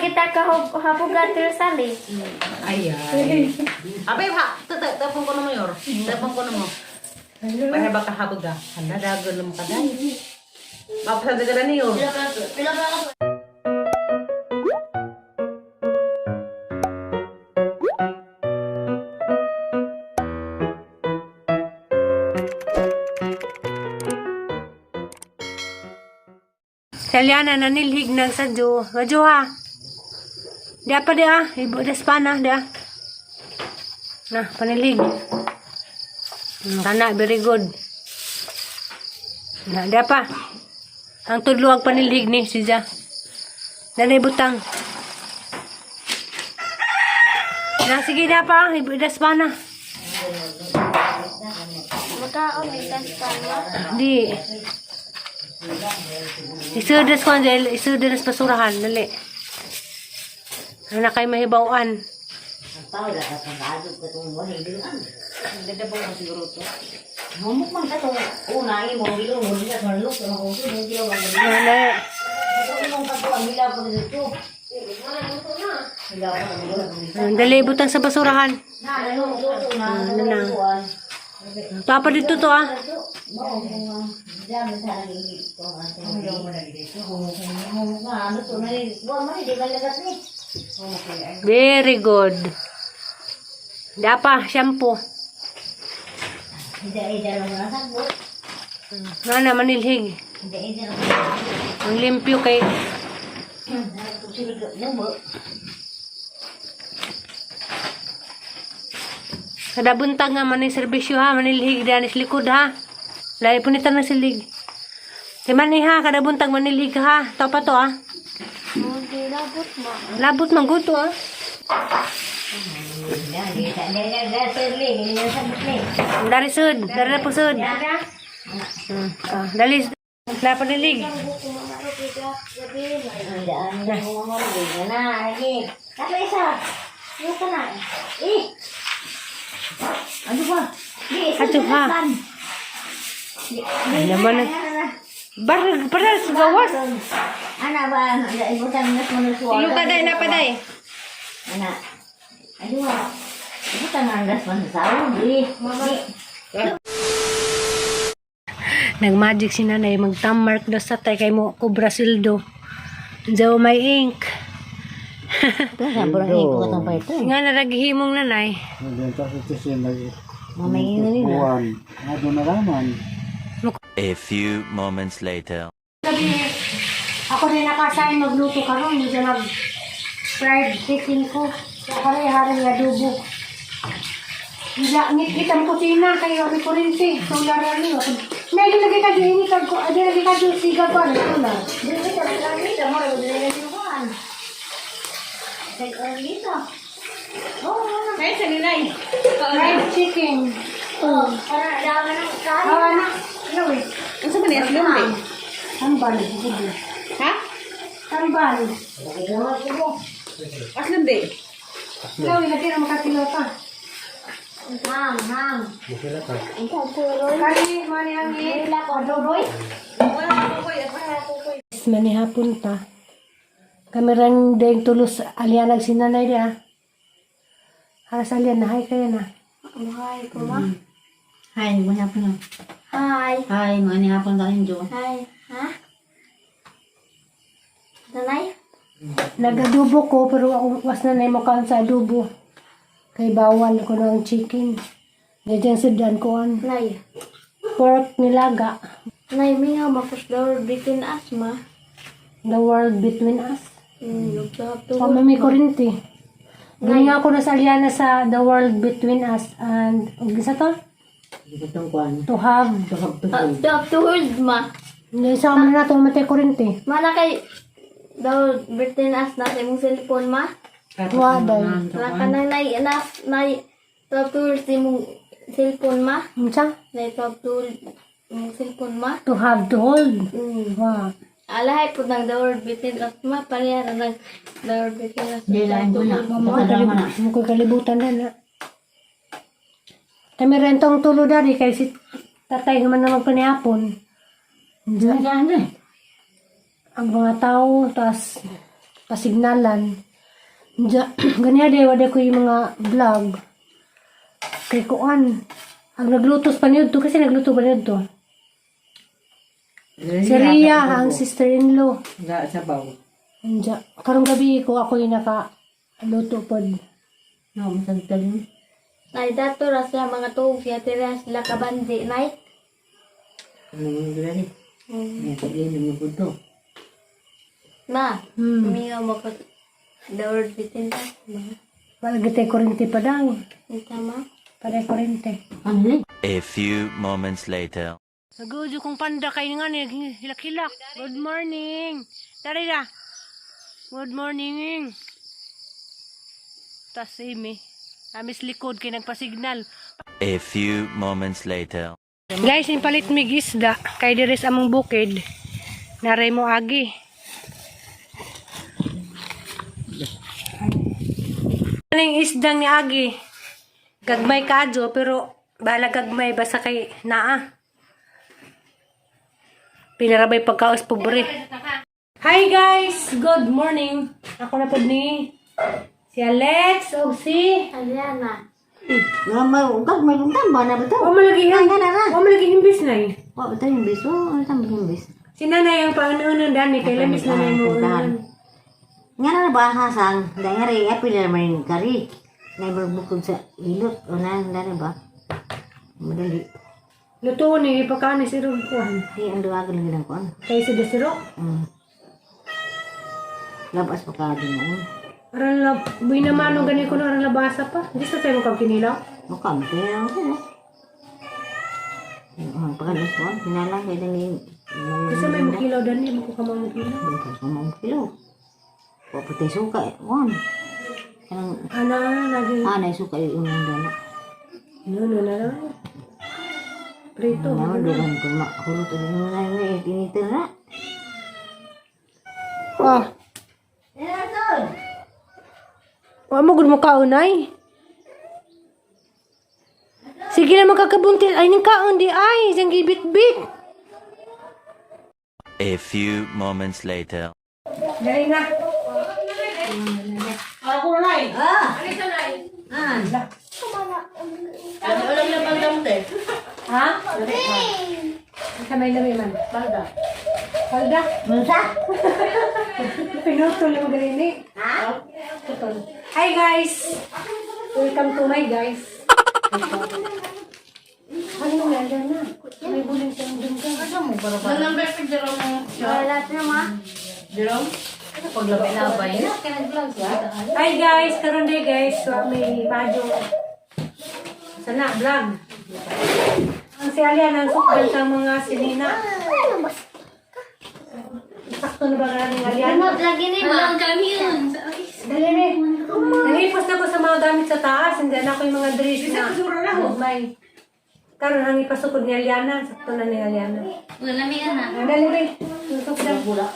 kita kahapugan tirsali. Ay. Abay ha, tapong ko naman yor. Tapong ko naman. Pahe ba kahabag ka? Handa dagon lang ka dahil. Mapasal ka na niyo. Saliana nanilhig ng sadyo. Radyo ha. Dia pa dia. Ibu des panah dia. Nah, panilhig. Kana, very good. Nah, dia pa. Ang tudluag panilhig ni siya. Nanay butang. Nah, sige dia pa. Ibu des panah. Makaon itas panah. Di. Isudas ko, Angel. Isudas pasurahan. Dali. Anak kayo mahibawaan. Tahu dah kata aduk ketemu wah ini kan. Ada bau siguro to. Ngomong man kato. Unai mo bilo mo dia saluk sama ko ni dia wala. Dali. Ko imong kato amila ko dito. Mana luto na. Bila ko. Dali, butang sa basurahan. Na luto na. Na. Papa dito to ah. Dia minta lagi ko ate. Mo lagi dito. Mo ano to na ni. Wa man di balagat ni. Very good. Dapa, shampoo. Hindi lang na sabot. Nga manilhig. Hindi lang. Ang limpyo kay kada buntag nga man serbisyo ha, manilhig diyan sa likod ha. Lahi punitan na silig. Di man ha, kada buntag manilhig ha. To pa to ha. Hindi labot mo. Labot man gud to ha. Dari sud, dari na po sud. Dali, wala pa nilig. Aduh ha. Ay naman na. Baral sa gawas. Anak ba, ada ibutan nas manusuan. Ilo ka day, napaday. Anak. Aduh. Ibutan nas manusuan. Di. Nag-magic si nanay, mag-thumb daw sa tay kay mo ko Brasildo. Diyaw may ink. Sampurang iko katong pa ito. Nga naraghimong nanay. Mamay ini na. A few moments later. Gabi, ako rin nakasahin magluto karon, hindi siya mag-fried chicken ko. Ako rin haring adobo. Ngit kita mo kusina kayo kami kurinti. Tular na niyo. May lagi ka din ini ko. Adi lagi ka din siga ko ano tular. Dili ka lagi ka mo ro dili ka kuan. Kay dito. Oh, Ay, sa nilay. Fried chicken. para daw na kain. Awa na. Ano eh? Ang sa manias lumbi. Tambal. Ha? Tambal. As lumbi. Ikaw, ilagay na makatilota. Ham. Kali, mani ang Wala ko adoboy. manihapon pa. Kami rin din tulos alianag si nanay dia. Haras alian na, hay kaya na. Buhay ko ma. Hai, mo hapon. Hi. Hai, mo ni hapon dalin jo. Hi. Ha? Danay? Nagadubo ko pero was na mo kan sa adobo. Kay bawal ko ng chicken. Diyan sudan ko an. Nay. Pork nilaga. Nay, mingaw mapusdor bitin asma. The world between us. Nagsabi to. Pamami kurinti. Ganyan ako na sa aliana sa the world between us and isa to? Itong kuan. To have. Afterwards ma. Hindi sa amin na ito matay kurinti. Mana kay daw bitin as na sa imong cellphone ma. Waday. Wala ka nang nay 12 tours imong cellphone ma. Unsa? Nay 12 tours imong cellphone ma. To have to hold. Wow. Alahay po ng daward bitin at ma. Pareha na ng daward bitin at Di lain ko na. Mo ko kalibutan na na. Kami rentong tulo dari kay si tatay naman na magpanihapon. Diyan. Ang mga tao, tas pasignalan. Ganyan din, wala ko yung mga vlog. Kay kuan. Ang naglutos pa niyo to, kasi nagluto pa niyo to. Si Ria, ang sister-in-law. Nga, sabaw. Anja. Karong gabi ko ako yung naka-luto pod. No, masagtal yun. Nay, dato ra sila mga tuog. Kaya tira sila kabandi. Nay. Ano yung gula rin? May pag-inom yung punto. Na. Huminga mo ka. Dawar bitin ka. Malagitay kurente pa daw. Ito ma. Paday kurente. Ano rin? A few moments later. Nagujo kong panda kayo nga hilak-hilak. Good morning. Dari na. Good morning. Tas Amy. Amis likod kay nagpa-signal. A few moments later. Guys, palit mig isda. Kay diris among bukid. Naray mo agi. Aling isdang ni agi. Gagmay kadyo pero bahala gagmay basta kay naa. Pinarabay pagkaos pobre. Hi guys! Good morning! Ako na po ni si Alex o si... Aliana. May ugag, may lungtan ba na ba ito? Wa malagi himbis na eh. Wa ba ito yung bis? Ano ito yung bis? Si nanay ang paununan dani kay lamis nanay mo ununan. Nga na ba hasang? Dahil nga rin, apil na naman yung kari. Naibarbukod sa ilot. O na, dahil ba? Madali. Luto ni ipakaon ni si Rugkuhan. Di, ang duwagan lang ginang ko. Kay si Desiro. Labas pa ka din mo. Aral na, buhay naman nung ganyan ko na aral labasa pa. Hindi sa tayo mo kang kinilaw. Mukhang kaya ako na. Ang pagkalas ko, pinalang kaya lang Kasi may makilaw dani, makukamang makilaw. yung kilo. Papatay suka eh. Wan. Kanang, Naging... anay suka yung dana. No, lang. Prito. Naman, doon ko makulot. Ano naman na yung tinitir na. Oh. Wa mo gud mo kaunay. Sige na magkakabuntil. Ay, ning kaon di ay. Isang gibit-bit. A few moments later. Dali na. Ako na nai. Ha? Sa may lamay man. Palda. Palda? Masa? Pinutol yung garini. Ha? Hi guys! Welcome to my guys. Ano yung nandyan na? May buling sa nandyan ka. Wala na ma. Paglabay-labay. Hi guys! Karon day guys. So may madyo. Sana, vlog. Ang si Alian ang sukban sa mga sinina. Sakto na ba nga ng Alian? Lagi ni ma. Dali rin. Nangipos na ko sa mga gamit sa taas. Hindi na ako yung mga dress na may. Karon ang ipasukod ni Aliana. Sakto na ni Aliana. Wala mi na. Dali rin. Nusok na.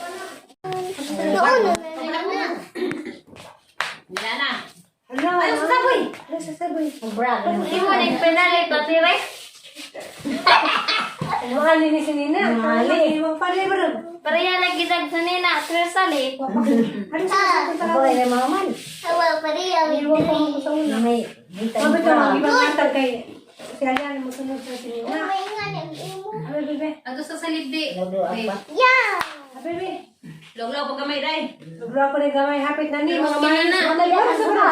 Ano? Ay, sasaboy! Ay, sasaboy. Hindi mo nagpinali pa tire. Mahali ni si Nina. Mahali. Mahali ba rin? Pareha lagi dag sa nina. Tresali. Ano sa sasaboy Ako ay mga man. Hawa pareha. Iwan ko mo sa una. May dito. Sabi ka mga ibang matag kay si Aliana mo sunod sa si Nina. Abi, bebe. Ato sa salibdi. Lado apa? Abi, bebe. Loglaw pag gamay dai. Sobra ko rin gamay. Hapit na ni. Mga Pero mayos. na. Mga mayos. Sobra.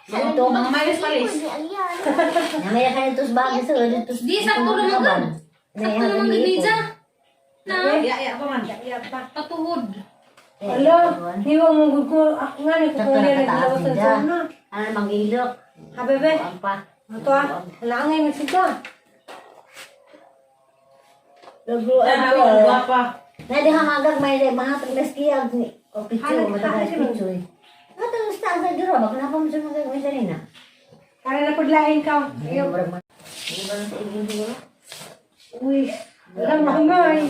Ito. Mga mayos palis. Namaya ka nito sa bagay sa ulit. Di, sakto naman ka. Sakto naman ka pizza. Na. Ya pa man. Iya pa. Patuhod. Alo. Hiwa mo gud ko. Ako nga ni ko Sakto kuya na naglawas kataas sa nila. una. Ano mang ilok? Ha, bebe. Ang pa. Ito ah. Langay mo siya. Lagro Dami ako. ko pa. Nadi hamagag may mga paglaskiyag ni. O picture, Halag- matagas halag- picture. Ano ito sa sa duro? Baka na pa mo siya magagawin sa rin na. Para na pudlain ka. Ayaw ba naman? Hindi ba na sa iging siguro? Uy. Wala mahangay.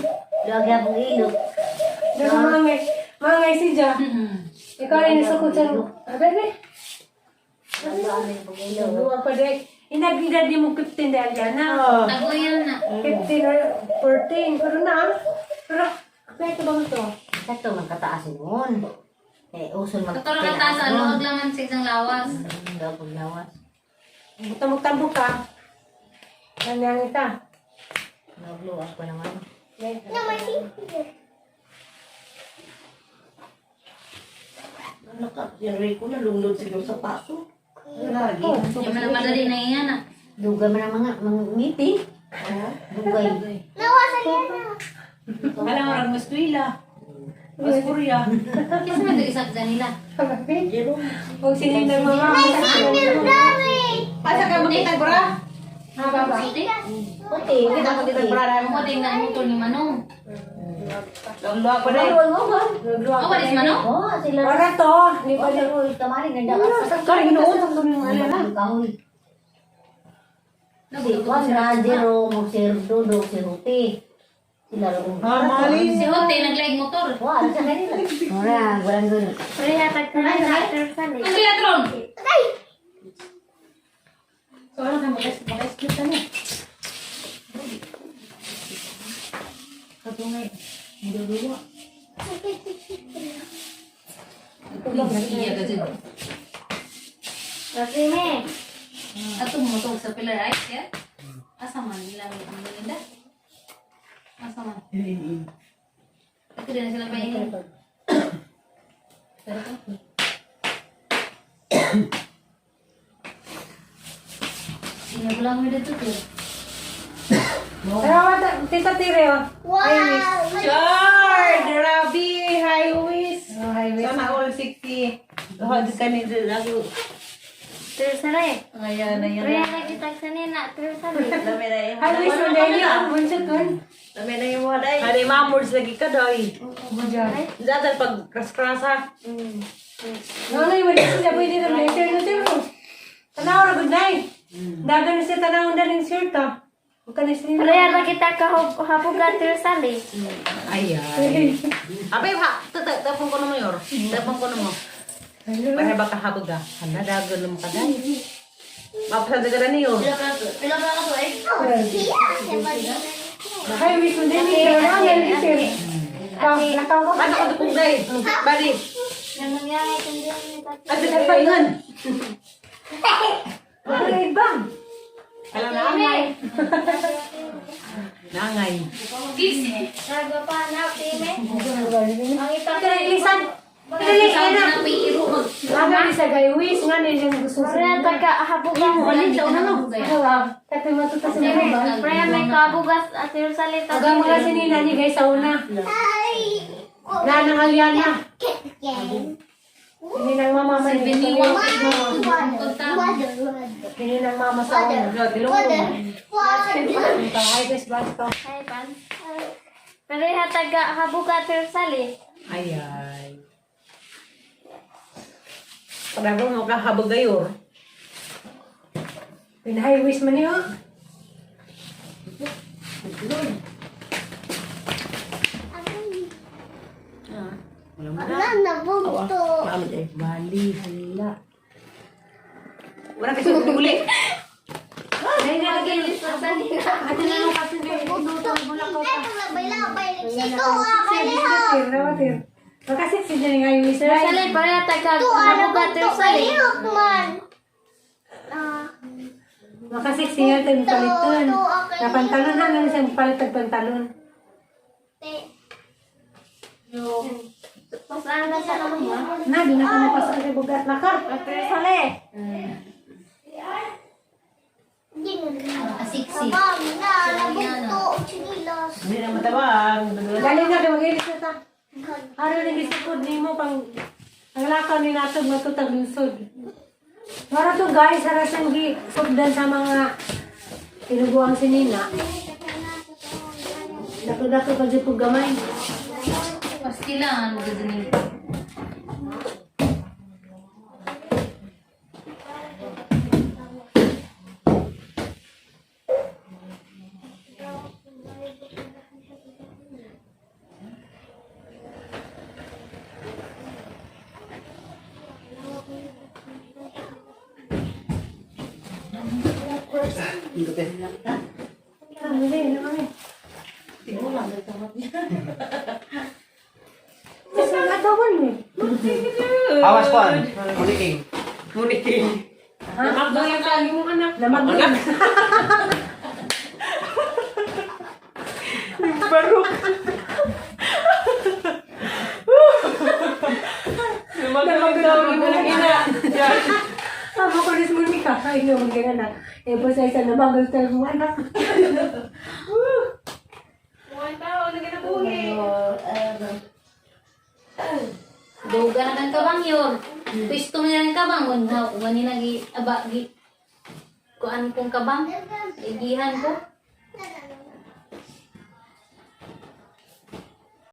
Luwag na pong ilok. Wala mahangay. Mahangay si Ja. Ikaw rin nasukot sa... Ah, bebe. Luwag na pong ilok. Luwag pa dahil. Inag-edad di mo 15 dahil yan na. Naguyan na. 15 or 14. Pero na. Pero, apa ito ba ito? Sakto man kataas yun. Uson Katulad ng tasa, luwag laman sa isang lawas. Daw paglawas. Buta magtambok ka. Nangyang ita. Nagluwas pa naman. Yung Rico na lumlod siguro sa paso. Lagi. Hindi mo na madali na iyan ah. Dugay mo ng mga ngiti. Dugay. Alam orang mas tuila. Mas kurya. Kasi may ito nila. Huwag sinindang mga. Asa ka makita bra? Ha, baba. Puti. Kita mo dito para. Ako din na motor ni Manong. Luwa ko dai. Ako ba si Manong? Oh, sila. Wala to. Hindi pa Wala ko kamari nanda ka. Kaya ginuusap ko yung ano na. Kahoy. Si Juan Rajero, Moserdo, Do, si Ruti. Sila rin. Si Hote, nag-like motor. Wah, sa kanila. Ora, walang gano'n. Ang bilatron! So ano ka, mag-split ka na. Katungay. Hindi duwa. Iya ka dyan. Ato mo to sa pillar right, ya? Asa man nila ang melinda? Asa man? Ito din sila pa yun. Sinabulang mo dito to. Pero tita Tire, oh. Char! Grabe! Highways! Oh, highway. Sana all 60. Hod ka ni lagu. Ayan na yan. Highway so daily ang bunso kun. Dami na yung waday. Hari mamurs lagi ka doy. Majar. Dada pag kras-krasa. No, no, wala sila pwede na later no tiro. Tanaw ra good night. Dagan na siya tanaw na ning shirt ka. Huwag ka na sila. Ayan. Abay ha, tapong ko na mo yor. Tapong ko na mo. Pahe ba kahabog ka? Hala, dagan mo ka dahil. Mapasal ka na niyo. Pila pa ako eh. Highway so daily ang later. Nakaw ko. Ano ko dukong day? Bali. At sa paingan. Ay bang. Alam na angay. Nangay. Lisan. Dili ana. Mga sa gaywis nga ni yung gusto sa. Tapi matuta sa mga ba. Aga mga sinina ni guys sa una. Na nang aliana. Ini nang mama man. Ini nang mama sa una. Ay guys basta. Ayay. Pagkakong mo kahabog gayor. Pinahighways man niyo. Bali, hala. Wala kasi uli. Ay na lagi. Ate na nung kasi Makasit si Jenny ngayon isa. Makasit siya tayong paliton. Kapantalon na lang siyang palit ng pantalon. Na, di na ka napasal kay bugat na ka. Asiksi. Hindi na matawag. Galing na, mag-ilis na ta. Ano na gisipod ni mo pang ang lakaw ni natog matutag linsod. Para to guys, haras ang gisugdan sa mga tinuguang sinina. Dako-dako pa dyan po gamay. Pastilan, gaganin. Hindi, naman eh. Kasi ang atawan mo eh. Awas kuan. Muniking. Muniking. Namagdol yung kali mo anak. Namagdol. Baruk. Namagdol yung mga ina. Sama ko rin mo ni kakain yung mga anak. Eh, po sa isa namagdol tayo mo anak. Duga na kan kabang yun. Pisto mo na ng kabang. Wani nagi, aba, kuan kong kabang. Igihan ko.